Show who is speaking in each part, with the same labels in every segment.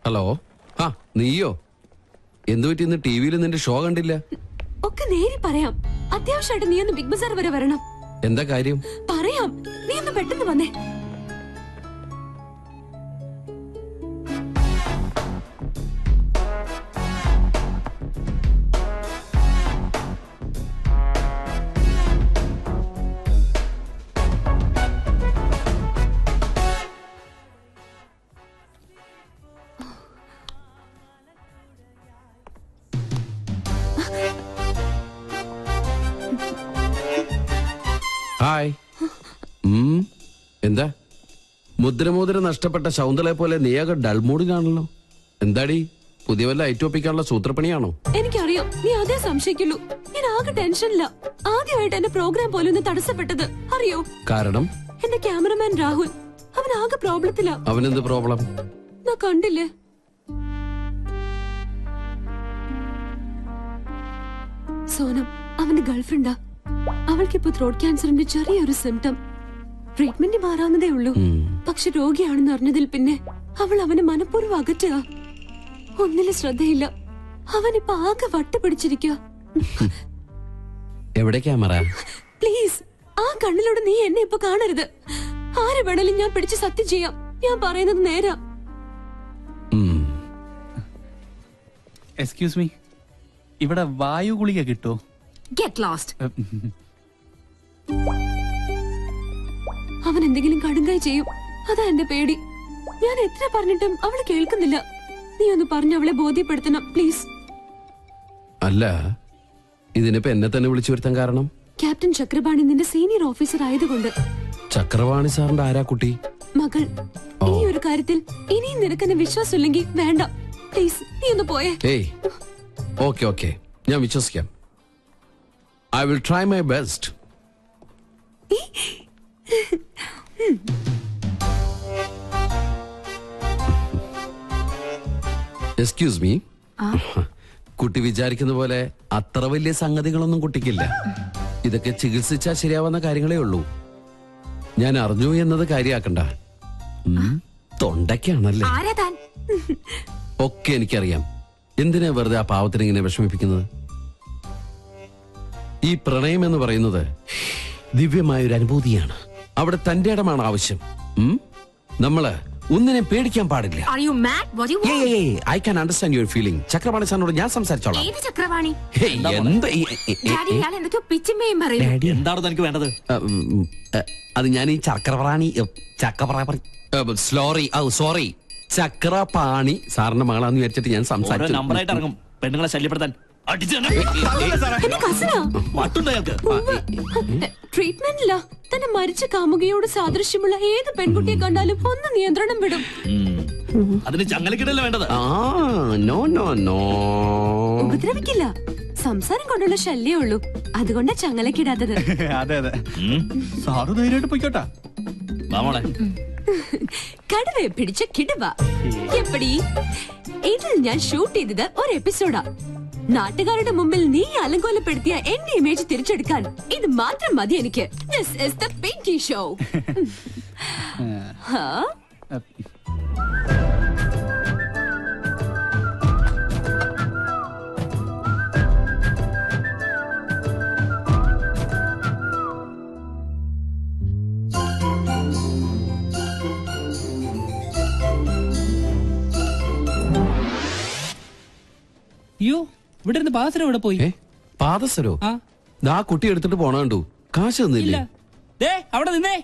Speaker 1: Hello. ആ നീയോ? എന്തു പറ്റി ഇന്ന് ടിവിയിൽ നിന്റെ ഷോ കണ്ടില്ല?
Speaker 2: ഒക്കെ നേരി പറയാം. അത്യാവശ്യമായിട്ട് നീ ഒന്ന് ബിഗ് ബസാർ വരെ വരണം.
Speaker 1: എന്താ കാര്യം?
Speaker 2: പറയാം, നീ ഒന്ന് പെട്ടെന്ന് വന്നേ.
Speaker 1: ഹായ്. എന്താ മുദ്രമോതിര നഷ്ടപ്പെട്ട ശൗന്തളയെ പോലെ നീയാകെ ഡൾമൂഡിലാണല്ലോ. എന്താടി, പുതിയ വല്ല ഐറ്റോപ്പിക്കാനുള്ള സൂത്രപ്പണിയാണോ?
Speaker 2: എനിക്കറിയാം, നീ അതേ സംശയിക്കുള്ളൂ. ഞാൻ ആകെ ടെൻഷനില്ല. ആദ്യമായിട്ട് എന്റെ പ്രോഗ്രാം പോലും ഒന്ന് തടസ്സപ്പെട്ടത് അറിയോ?
Speaker 1: കാരണം
Speaker 2: എന്റെ ക്യാമറമാൻ രാഹുൽ, അവൻ ആകെ പ്രോബ്ലത്തിലാ.
Speaker 1: അവനെന്ത് പ്രോബ്ലം?
Speaker 2: ഞാൻ കണ്ടില്ലേ, സോനം അവന്റെ ഗേൾഫ്രണ്ടാ. അവൾക്കിപ്പോ ത്രോട്ട് ക്യാൻസറിന്റെ ചെറിയൊരു സിംറ്റം. ട്രീറ്റ്മെന്റ് മാറാവുന്നതേ ഉള്ളൂ. പക്ഷെ രോഗിയാണെന്ന് അറിഞ്ഞതിൽ പിന്നെ അവൾ അവനെ മനഃപൂർവ്വം അകറ്റുക. ഒന്നിലും ശ്രദ്ധയില്ല. അവനിപ്പോ ആകെ വട്ടുപിടിച്ചിരിക്കുക.
Speaker 1: എവിടെ ക്യാമറ?
Speaker 2: പ്ലീസ്, ആ കണ്ണിലൂടെ നീ എന്നെ ഇപ്പൊ കാണരുത്. ആരെ വേണേലും ഞാൻ പിടിച്ച് സത്യം ചെയ്യാം. ഞാൻ പറയുന്നത് നേരാ.
Speaker 3: എക്സ്ക്യൂസ് മീ, ഇവിടെ വായു ഗുളിക കിട്ടോ?
Speaker 2: Get lost. അവൻ എന്തെങ്കിലും കടുങ്കായി ചെയ്യും, അതാ എന്റെ പേടി. ഞാൻ എത്ര പറഞ്ഞിട്ടും അവള് കേൾക്കുന്നില്ല. നീ ഒന്ന് പറഞ്ഞ് അവളെ ബോധ്യപ്പെടുത്തണം പ്ലീസ്.
Speaker 1: അല്ല, ഇതിനിപ്പോ എന്നെ തന്നെ വിളിച്ചു വരുത്താൻ കാരണം?
Speaker 2: ക്യാപ്റ്റൻ ചക്രപാണി നിന്റെ സീനിയർ ഓഫീസർ ആയതുകൊണ്ട്.
Speaker 1: ചക്രപാണി സാറിന്റെ ആരാ കുട്ടി?
Speaker 2: മകൾ. ഈ ഒരു കാര്യത്തിൽ ഇനിയും നിനക്കെന്നെ വിശ്വാസമില്ലെങ്കിൽ വേണ്ട. പ്ലീസ് നീ ഒന്ന് പോയേ.
Speaker 1: ഏയ്, ഓക്കെ ഓക്കെ, ഞാൻ വിശ്വസിക്കാം. I will try my best. Excuse me. കുട്ടി വിചാരിക്കുന്ന പോലെ അത്ര വലിയ സംഗതികളൊന്നും കുട്ടിക്കില്ല. ഇതൊക്കെ ചികിത്സിച്ചാൽ ശരിയാവുന്ന കാര്യങ്ങളേ ഉള്ളൂ. ഞാൻ അറിഞ്ഞു എന്നത് കാര്യാക്കണ്ട. തൊണ്ടയ്ക്കാണല്ലേ? ഒക്കെ എനിക്കറിയാം. എന്തിനാ വെറുതെ ആ പാവത്തിന് ഇങ്ങനെ വിഷമിപ്പിക്കുന്നത്? ഈ പ്രണയം എന്ന് പറയുന്നത് ദിവ്യമായൊരു അനുഭൂതിയാണ്. അവിടെ തന്റെ ഇടമാണ് ആവശ്യം. നമ്മള് ഒന്നിനെ പേടിക്കാൻ പാടില്ല. I can understand your feeling. Chakrapani സാറിനോട് ഞാൻ സംസാരിച്ചോളാം.
Speaker 3: എന്താണ് തനിക്ക് വേണ്ടത്?
Speaker 1: അത് ഞാൻ ഈ സോറി ചക്രപാണി സാറിന്റെ മകളാന്ന് വിചാരിച്ചിട്ട് ഞാൻ സംസാരിച്ചു.
Speaker 3: നമ്പറായിട്ട് ഇറങ്ങും പെണ്ണുങ്ങളെ ശല്യപ്പെടുത്താൻ.
Speaker 2: ട്രീറ്റ്മെന്റില്ല. തന്നെ മരിച്ച കാമുകയോട് സാദൃശ്യമുള്ള ഏത് പെൺകുട്ടിയെ കണ്ടാലും ഒന്ന് നിയന്ത്രണം വിടും.
Speaker 3: അതിന് ചങ്ങലക്കിടല്ലേ വേണ്ടത്?
Speaker 2: ഉപദ്രവിക്കില്ല. സംസാരം കൊണ്ടുള്ള ശല്യേ ഉള്ളൂ. അതുകൊണ്ടാ ചങ്ങലക്കിടാത്തത്.
Speaker 3: അതെ അതെ, സാറ് ധൈര്യമായിട്ട് പോയിക്കോട്ടെ.
Speaker 2: കടുവയെ പിടിച്ച കിടുവ. എപ്പടി? ഇതിൽ ഞാൻ ഷൂട്ട് ചെയ്തത് ഒരു എപ്പിസോഡാ. നാട്ടുകാരുടെ മുമ്പിൽ നീ അലങ്കോലപ്പെടുത്തിയ എന്റെ ഇമേജ് തിരിച്ചെടുക്കാൻ ഇത് മാത്രം മതി എനിക്ക്. This is the Pinky Show.
Speaker 4: ഇവിടെ ഇരുന്ന് പാദസരം ഇവിടെ പോയി.
Speaker 1: പാദസരോ? ആ കുട്ടി എടുത്തിട്ട് പോണ കണ്ടു. കാശ് തന്നില്ലേ?
Speaker 4: അവിടെ നിന്നേ.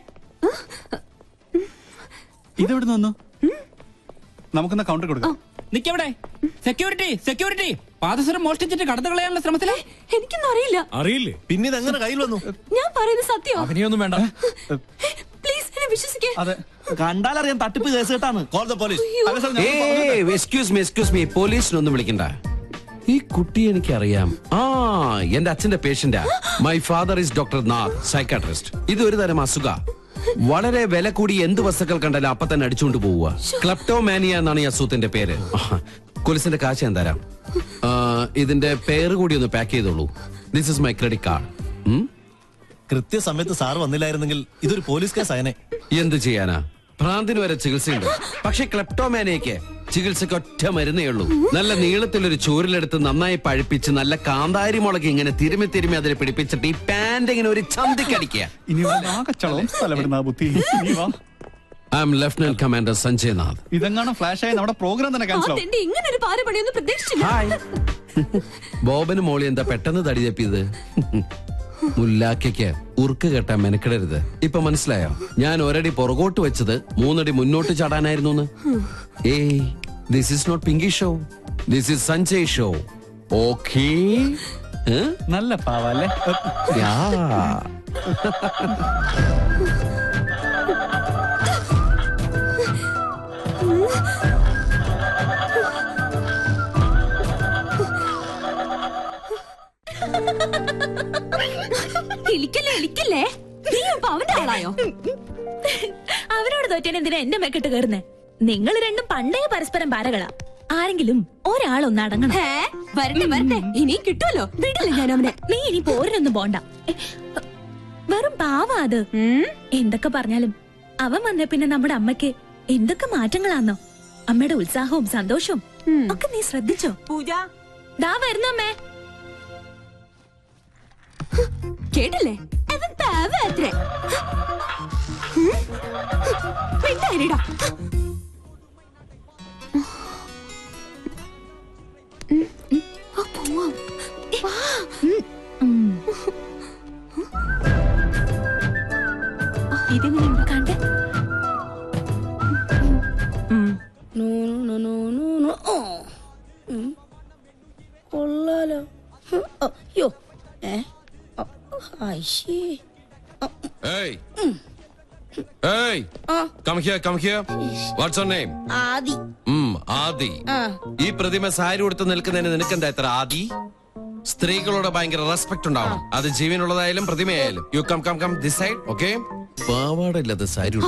Speaker 3: ഇതെവിടെ നിന്നു? നമുക്കെന്നാ കൗണ്ടർ കൊടുക്കാം.
Speaker 4: നിക്കവിടെ. Security security. പാദസരം മോഷ്ടിച്ചിട്ട് കടന്നു കളയാനുള്ള ശ്രമത്തിലെ.
Speaker 2: എനിക്കൊന്നും അറിയില്ല.
Speaker 5: അറിയില്ലേ? പിന്നെ ഇതെങ്ങനെ കയ്യിൽ വന്നു?
Speaker 2: ഞാൻ പറയുന്നത് സത്യം.
Speaker 3: അവനെയൊന്നും വേണ്ട.
Speaker 2: പ്ലീസ് എന്നെ വിശ്വസിക്കേ.
Speaker 3: അതെ, കണ്ടാലറിയാം തട്ടിപ്പ് കേസ് കേട്ടാണ്.
Speaker 5: Call the police.
Speaker 1: Excuse me, പോലീസിനൊന്നും വിളിക്കണ്ട. ഈ കുട്ടി എനിക്കറിയാം. എന്റെ അച്ഛന്റെ പേഷ്യന്റാ. My father is doctor Nath, psychiatrist. ഇതൊരു തരം അസുഖ. വളരെ വില കൂടി എന്ത് വസ്തുക്കൾ കണ്ടാലും അപ്പൊ തന്നെ അടിച്ചുകൊണ്ട് പോവുക. ക്ലെപ്റ്റോമാനിയ എന്നാണ് ഈ അസുഖത്തിന്റെ പേര്. പോലീസിന്റെ കാശ് ഞാൻ തരാം. ഇതിന്റെ പേര് കൂടി ഒന്ന് പാക്ക് ചെയ്തോളൂ. This is my credit card.
Speaker 5: കൃത്യസമയത്ത് സാർ വന്നില്ലായിരുന്നെങ്കിൽ ഇതൊരു പോലീസ് കേസ് ആയനെ.
Speaker 1: എന്ത് ചെയ്യാനാ? ഭ്രാന്തിന് വരെ ചികിത്സയുണ്ട്. പക്ഷെ ക്ലെപ്റ്റോമാനിയക്ക് ചികിത്സക്ക് ഒറ്റ മരുന്നേ ഉള്ളൂ. നല്ല നീളത്തിലൊരു ചൂരിലെടുത്ത് നന്നായി പഴുപ്പിച്ച് നല്ല കാന്താരി മുളക് ഇങ്ങനെ തിരുമി തിരുമി അതിൽ പിടിപ്പിച്ചിട്ട് ഈ പാന്റ് ഇങ്ങനെ ഒരു ചന്തിക്കടിക്കുക. I am lieutenant commander Sanjay Nath.
Speaker 3: ഇതെങ്ങാണ് ഫ്ലാഷ് ആയി നമ്മുടെ പ്രോഗ്രാം തന്നെ ക്യാൻസൽ ആവും.
Speaker 2: ഇങ്ങനെ ഒരു പാരപണിയൊന്നും പ്രതീക്ഷിച്ചില്ല.
Speaker 1: ഹായ്. ബോബന് മോളി എന്താ പെട്ടെന്ന് തടി തപ്പിയത്? മുല്ലാക്കയ്ക്ക് ഉറുക്ക് കെട്ടാൻ മെനക്കിടരുത്. ഇപ്പൊ മനസ്സിലായോ? ഞാൻ ഒരടി പുറകോട്ട് വെച്ചത് 3 അടി മുന്നോട്ട് ചാടാനായിരുന്നു. ഏയ്, this is not Pinky show, this is Sanjay show. Okay?
Speaker 3: നല്ല പാവല്ലേ?
Speaker 2: ഇളിക്കല്ലേ നീ ഇപ്പൊ അവന്റെ ആളായോ?
Speaker 6: അവരോട് തോറ്റാൻ എന്തിനാ എന്റെ മെക്കിട്ട് കയറുന്നേ? നിങ്ങൾ രണ്ടും പണ്ടേ പരസ്പരം പാരകളാ. ആരെങ്കിലും ഒരാളൊന്ന് അടങ്ങണം.
Speaker 2: വരട്ടെ ഇനി കിട്ടുമല്ലോ. വിടില്ല ഞാൻ അവനെ.
Speaker 6: നീ ഇനി പോരിനൊന്നും പോണ്ട. വെറും പാവാ അത്. എന്തൊക്കെ പറഞ്ഞാലും അവൻ വന്ന പിന്നെ നമ്മുടെ അമ്മയ്ക്ക് എന്തൊക്കെ മാറ്റങ്ങളാന്നോ. അമ്മയുടെ ഉത്സാഹവും സന്തോഷവും ഒക്കെ നീ ശ്രദ്ധിച്ചോ?
Speaker 2: പൂജ
Speaker 6: ദാ വരുന്നു അമ്മേ.
Speaker 2: കേട്ടില്ലേ? അവൻ പാവത്രേ. മിണ്ടായിരടാ.
Speaker 6: ഇതെങ്ങനെയുണ്ട് കണ്ടേ?
Speaker 7: കൊള്ളാലോ. അയ്യോ.
Speaker 1: Hey. Hey. Come here. What's your name?
Speaker 7: ആദി.
Speaker 1: ആദി. ഈ പ്രതിമ സാരി ഉടുത്ത് നിൽക്കുന്നതിന് നിനക്കെന്താ ഇത്ര ആദി? സ്ത്രീകളോട് ഭയങ്കര റെസ്പെക്ട് ഉണ്ടാവണം. അത് ജീവനുള്ളതായാലും പ്രതിമയായാലും. You come this side, okay? പാവാടില്ലാത്ത സാരി.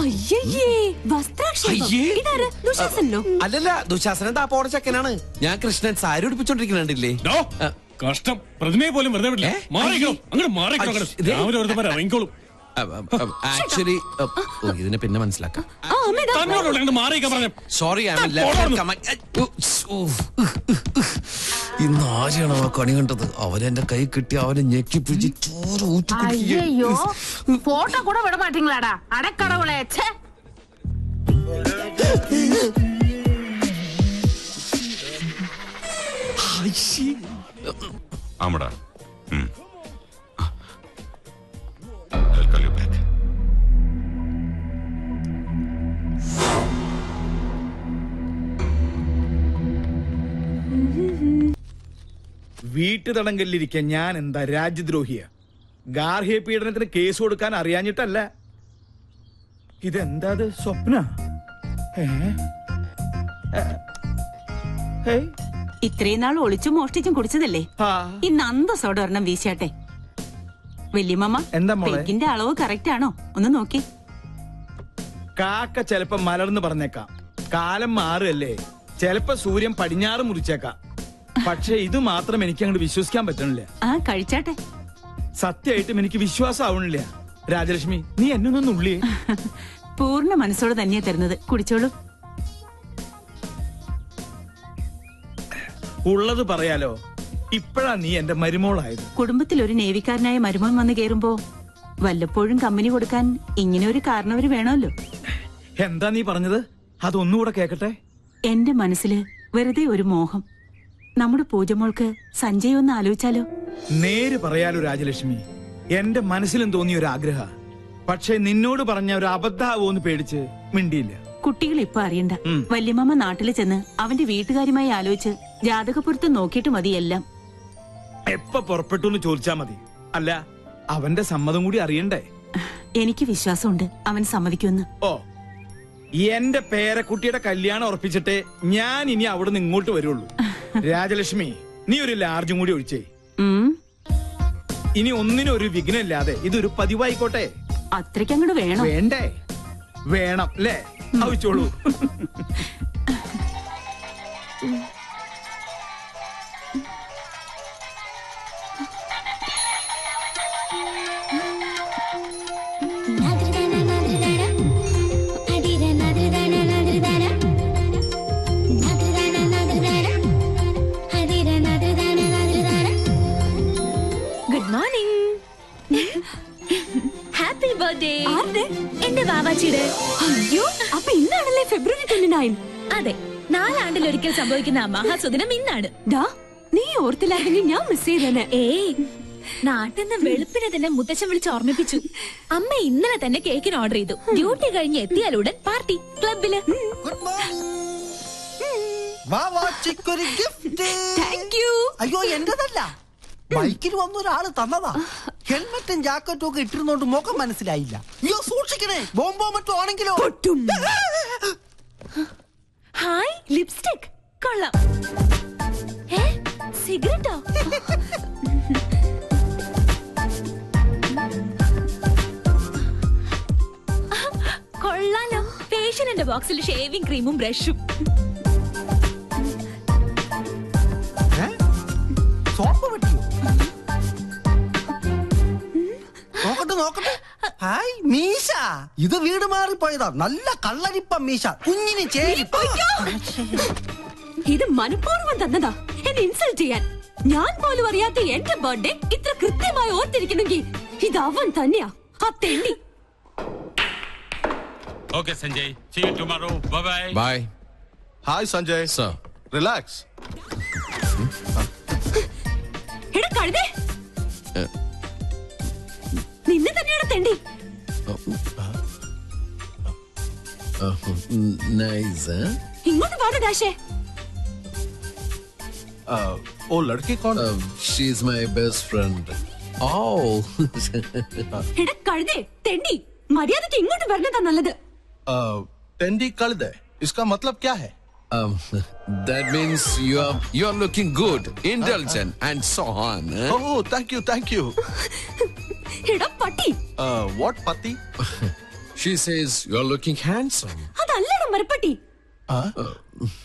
Speaker 1: അല്ലല്ല, ദുശാസനൻ താപ്പോട ചക്കനാണ്. ഞാൻ കൃഷ്ണൻ സാരി ഉടുപ്പിച്ചോണ്ടിരിക്കുന്നുണ്ടില്ലേ?
Speaker 8: കഷ്ടം, പ്രതിമയെ പോലും വെറുതെ വിടില്ല. ഇറങ്ങിക്കോളും.
Speaker 1: ആക്ച്വലി ഇതിനെ പിന്നെ മനസ്സിലാക്കാം. സോറി, ഇന്ന് ആരെയാണോ ആ കണി കണ്ടത്? അവനെന്റെ കൈ കിട്ടി അവനെ ഞെക്കി പിടിച്ച് ചോര
Speaker 9: ஐயோ போட்டோ கூட விட மாட்டீங்களாடா அடக்கடவுளே.
Speaker 10: ஆமாடா.
Speaker 11: വീട്ടുതടങ്കലിരിക്കാൻ ഞാൻ എന്താ രാജ്യദ്രോഹിയ? ഗാർഹിക പീഡനത്തിന് കേസ് കൊടുക്കാൻ അറിയാഞ്ഞിട്ടല്ല. ഇതെന്താ സ്വപ്ന?
Speaker 9: ഇത്രയും നാൾ ഒളിച്ചും മോഷ്ടിച്ചും കുടിച്ചതല്ലേ? ഇന്ന് അന്തസ്സോടെ ഒരെണ്ണം വീശാട്ടെ. വല്യമ്മ,
Speaker 11: എന്താ മോളെ?
Speaker 9: പെഗ്ഗിന്റെ അളവ് കറക്റ്റ് ആണോ? ഒന്ന് നോക്കി.
Speaker 11: കാക്ക ചെലപ്പോ മലർന്ന് പറഞ്ഞേക്കാം. കാലം മാറുകല്ലേ, ചെലപ്പോ സൂര്യൻ പടിഞ്ഞാറ് മുറിച്ചേക്കാം. പക്ഷെ ഇത് മാത്രം എനിക്ക് അങ്ങോട്ട് വിശ്വസിക്കാൻ പറ്റണില്ല.
Speaker 9: കഴിച്ചാട്ടെ.
Speaker 11: സത്യമായിട്ടും എനിക്ക് വിശ്വാസം ആവണില്ല. രാജലക്ഷ്മി, നീ എന്നൊന്നും ഉള്ളിയേ.
Speaker 9: പൂർണ്ണ മനസ്സോടെ തന്നെയാ തരുന്നത്. കുടിച്ചോളൂ.
Speaker 11: ഉള്ളത് പറയാലോ, ഇപ്പഴാ നീ എന്റെ മരുമോളായത്.
Speaker 9: കുടുംബത്തിൽ ഒരു നേവിക്കാരനായ മരുമോൻ വന്ന് കേറുമ്പോ വല്ലപ്പോഴും കമ്പനി കൊടുക്കാൻ ഇങ്ങനെ ഒരു കാരണവര് വേണമല്ലോ.
Speaker 11: എന്താ നീ പറഞ്ഞത്? അതൊന്നുകൂടെ കേക്കട്ടെ.
Speaker 9: എന്റെ മനസ്സില് വെറുതെ ഒരു മോഹം. നമ്മുടെ പൂജമോൾക്ക് സഞ്ജയ് ഒന്ന് ആലോചിച്ചാലോ?
Speaker 11: നേര് പറയാലോ രാജലക്ഷ്മി, എന്റെ മനസ്സിലും തോന്നിയ ഒരു ആഗ്രഹ. പക്ഷെ നിന്നോട് പറഞ്ഞ ഒരു അബദ്ധാവോന്ന് പേടിച്ച് മിണ്ടിയില്ല.
Speaker 9: കുട്ടികൾ ഇപ്പൊ അറിയണ്ട. വല്യമ്മ നാട്ടില് ചെന്ന് അവന്റെ വീട്ടുകാരുമായി ആലോചിച്ച് ജാതകപ്പുറത്ത് നോക്കിയിട്ട് മതി എല്ലാം.
Speaker 11: എപ്പ പുറപ്പെട്ടു എന്ന് ചോദിച്ചാ മതി. അല്ല, അവന്റെ സമ്മതം കൂടി അറിയണ്ടേ?
Speaker 9: എനിക്ക് വിശ്വാസമുണ്ട് അവൻ സമ്മതിക്കുമെന്ന്.
Speaker 11: ഓ, എന്റെ പേരക്കുട്ടിയുടെ കല്യാണം ഉറപ്പിച്ചിട്ടേ ഞാൻ ഇനി അവിടെ നിന്ന് ഇങ്ങോട്ട് വരുള്ളൂ. രാജലക്ഷ്മി, നീ ഒരു ലാർജും കൂടി ഒഴിച്ചേ. ഇനി ഒന്നിനും ഒരു വിഘ്നമില്ലാതെ ഇതൊരു പതിവായിക്കോട്ടെ.
Speaker 9: അത്രയ്ക്കങ്ങോട്ട് വേണം.
Speaker 11: വേണ്ടേ? വേണം അല്ലേ? ആവശ്യമുള്ളൂ.
Speaker 7: നാദ്രിദാന
Speaker 2: 2029.
Speaker 6: അതെ, 4 ആണ്ടിലൊരിക്കൽ സംഭവിക്കുന്ന ആ മഹാസുദിനം ഇന്നാണ്.
Speaker 2: ഡാ, നീ ഓർത്തില്ലായിരുന്നെങ്കിൽ ഞാൻ മിസ് ചെയ്തേനെ.
Speaker 6: ഏയ്, നാട്ടിൽ നിന്ന് വെളുപ്പിനെ തന്നെ മുത്തച്ഛൻ വിളിച്ച് ഓർമ്മിപ്പിച്ചു. അമ്മ ഇന്നലെ തന്നെ കേക്കിന് ഓർഡർ ചെയ്തു. ഡ്യൂട്ടി കഴിഞ്ഞ് എത്തിയാലുടൻ പാർട്ടി ക്ലബില്.
Speaker 5: Good morning. Gift.
Speaker 2: Thank you.
Speaker 7: അയ്യോ എന്റേതല്ല, ബൈക്കിൽ വന്ന ഒരാള് തന്നതാ. ഹെൽമെറ്റും ജാക്കറ്റും ഒക്കെ ഇട്ടിരുന്നോണ്ട് മുഖം മനസ്സിലായില്ല. അയ്യോ സൂക്ഷിക്കണേ, ബോംബോ മറ്റോ ആണെങ്കിലോ.
Speaker 6: ഹായ്, ലിപ്സ്റ്റിക് കൊള്ളാം. സിഗരറ്റോ? കൊള്ളാലോ. ഫേഷ്യലിന്റെ ബോക്സിൽ ഷേവിംഗ് ക്രീമും ബ്രഷും.
Speaker 7: സോപ്പ് പറ്റിയോ? നോക്കട്ടെ നോക്കട്ടെ. ഹായ്, മീശ. ഇത് വീട് മാറിപ്പോയതാ. നല്ല കള്ളരിപ്പ മീശ, കുഞ്ഞിന് ചേരിപ്പ.
Speaker 2: ഇത് മനഃപൂർവ്വം തന്നതാ, എന്നെ ഇൻസൾട്ട് ചെയ്യാൻ. ഞാൻ പോലും അറിയാത്ത എന്റെ ബർത്ത്ഡേ ഇത്ര കൃത്യമായി ഓർത്തിരിക്കുന്നെങ്കിൽ ഇത് അവൻ തന്നെയാ, ആ തെണ്ടി.
Speaker 8: Okay, Sanjay. See you tomorrow. Bye-bye.
Speaker 1: Bye.
Speaker 5: Hi, Sanjay.
Speaker 1: Sir.
Speaker 5: Relax.
Speaker 2: എടാ കഴുതേ, നിന്നെ തന്നെയാണ് തെണ്ടി.
Speaker 1: Nice, huh?
Speaker 2: ഇങ്ങോട്ട് പാട് ഡാഷേ.
Speaker 5: वो लड़की कौन?
Speaker 1: She's my best friend. Oh.
Speaker 2: എടാ കഴുതേ, തെണ്ടി, മര്യാദയ്ക്ക് ഇങ്ങോട്ട് വരുന്നതാ നല്ലത്.
Speaker 5: टेंडी कल दे, इसका मतलब क्या है?
Speaker 1: That means you are looking good, indulgent, and so on. Huh?
Speaker 5: Oh, thank you.
Speaker 2: എടാ പട്ടി.
Speaker 5: What pati?
Speaker 1: She says you are looking handsome.
Speaker 2: അതല്ലടാ മരപ്പട്ടി.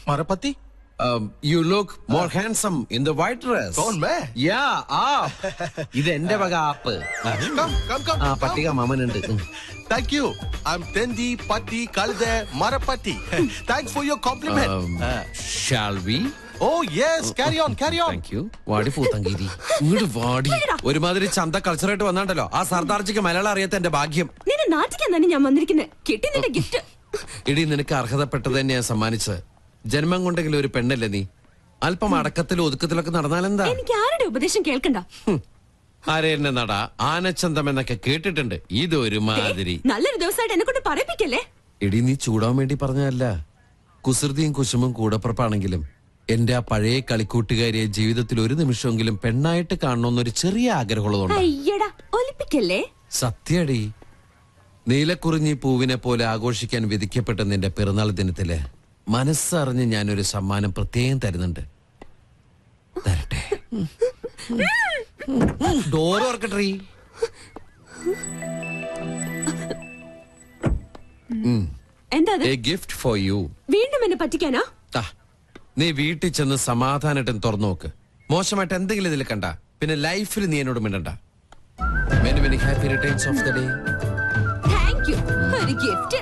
Speaker 5: Marapati?
Speaker 1: You look more handsome in the white dress.
Speaker 5: कौन मैं?
Speaker 1: Yeah, ഇത് എന്റെ വക app.
Speaker 5: Come.
Speaker 1: പട്ടിക മാമനുണ്ട്.
Speaker 5: Thank you. I'm Tendi, Patti, Kalde, Marapati. Thanks for your compliment.
Speaker 1: Shall we?
Speaker 5: Oh yes, carry on.
Speaker 1: Thank you. വാടി പൂത്തങ്കേരി, ഇങ്ങോട്ട് വാടി. ഒരുമാതിരി ചന്ത കൾച്ചറായിട്ട് വന്നാണ്ടല്ലോ. ആ സർദാർജിക്ക് മലയാളം അറിയാത്ത എന്റെ ഭാഗ്യം.
Speaker 2: നിന്നെ നാട്ടിക്കാൻ തന്നെ ഞാൻ വന്നിരിക്കുന്നത്. കിട്ടി നിന്റെ ഗിഫ്റ്റ്.
Speaker 1: ഇടി, നിനക്ക് അർഹതപ്പെട്ടത് തന്നെ ഞാൻ സമ്മാനിച്ചത്. ജന്മം കൊണ്ടെങ്കിലും ഒരു പെണ്ണല്ലേ നീ? അല്പം അടക്കത്തിലും ഒതുക്കത്തിലൊക്കെ നടന്നാലെന്താ?
Speaker 2: എനിക്ക് ആരുടെ ഉപദേശം കേൾക്കണ്ട.
Speaker 1: ആരെന്നെ നട, ആനച്ചന്തം എന്നൊക്കെ കേട്ടിട്ടുണ്ട്. ഇത് ഒരുമാതിരി.
Speaker 2: നല്ലൊരു ദിവസമായിട്ട് എന്നെ കൊണ്ട് പറയിപ്പിക്കല്ലേ.
Speaker 1: ഇടി, നീ ചൂടാൻ വേണ്ടി പറഞ്ഞതല്ല. കുസൃതിയും കുശുമും കൂടപ്പുറപ്പാണെങ്കിലും എന്റെ ആ പഴയ കളിക്കൂട്ടുകാരിയെ ജീവിതത്തിൽ ഒരു നിമിഷമെങ്കിലും പെണ്ണായിട്ട് കാണണമെന്നൊരു ചെറിയ ആഗ്രഹമുള്ളതുകൊണ്ട്.
Speaker 2: അയ്യടാ, ഒലിപ്പിക്കല്ലേ.
Speaker 1: സത്യടി, നീലക്കുറിഞ്ഞി പൂവിനെ പോലെ ആഘോഷിക്കാൻ വിധിക്കപ്പെട്ട നിന്റെ പിറന്നാൾ ദിനത്തില് മനസ്സറിഞ്ഞ് ഞാനൊരു സമ്മാനം പ്രത്യേകം തരുന്നുണ്ട്. തരട്ടെ? ഡോർ ഓർക്കട്ടെ.
Speaker 2: എന്താ
Speaker 1: എ ഗിഫ്റ്റ് ഫോർ യു.
Speaker 2: വീണ്ടും എന്നെ പറ്റിക്കാനാ?
Speaker 1: നീ വീട്ടിൽ ചെന്ന് സമാധാനായിട്ട് തുറന്നു നോക്ക്. മോശമായിട്ട് എന്തെങ്കിലും ഇതിൽ കണ്ട പിന്നെ ലൈഫിൽ നീ എന്നോട് മിണ്ടണ്ട. Many many happy returns of the day.
Speaker 2: Thank you. ഒരു ഗിഫ്റ്റ്.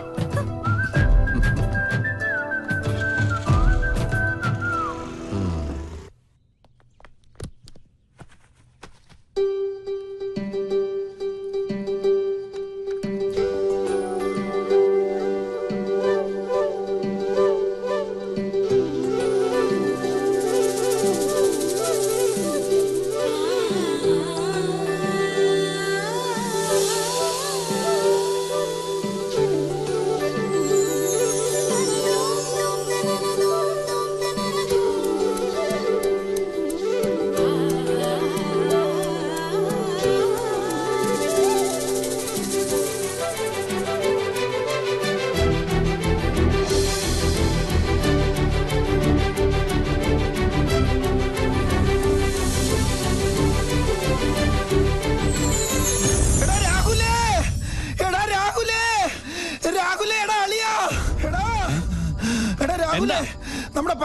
Speaker 11: നമ്മുടെ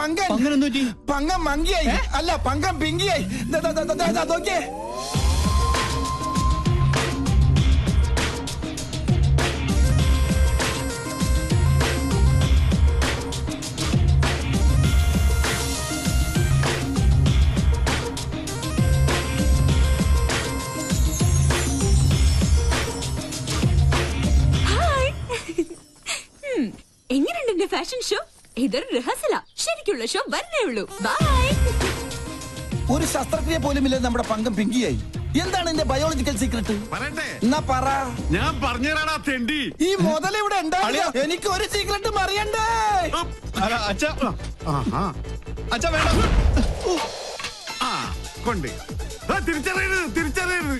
Speaker 11: പങ്കം മങ്കിയായി, അല്ല പങ്കം പിങ്കിയായി. നോക്കിയേ,
Speaker 2: എങ്ങനെയുണ്ട് എന്റെ ഫാഷൻ ഷോ? ഇതൊരു രഹസ്യ ശരിക്കുള്ള ഷോ വരണേ ഉള്ളൂ. ബൈ.
Speaker 7: ഒരു ശസ്ത്രക്രിയ പോലും ഇല്ല നമ്മുടെ പങ്കം പിങ്കിയായി. എന്താണ് എന്റെ ബയോളജിക്കൽ സീക്രട്ട്? എന്നാ പറ.
Speaker 8: ഞാൻ പറഞ്ഞുതരാടാ തെണ്ടി.
Speaker 7: ഈ മുതൽ ഇവിടെ ഉണ്ടാവില്ല. എനിക്ക് ഒരു സീക്രട്ടും അറിയണ്ടേ.
Speaker 3: അച്ഛാ വേണ്ട
Speaker 8: കൊണ്ട് തിരിച്ചറിയരുത്.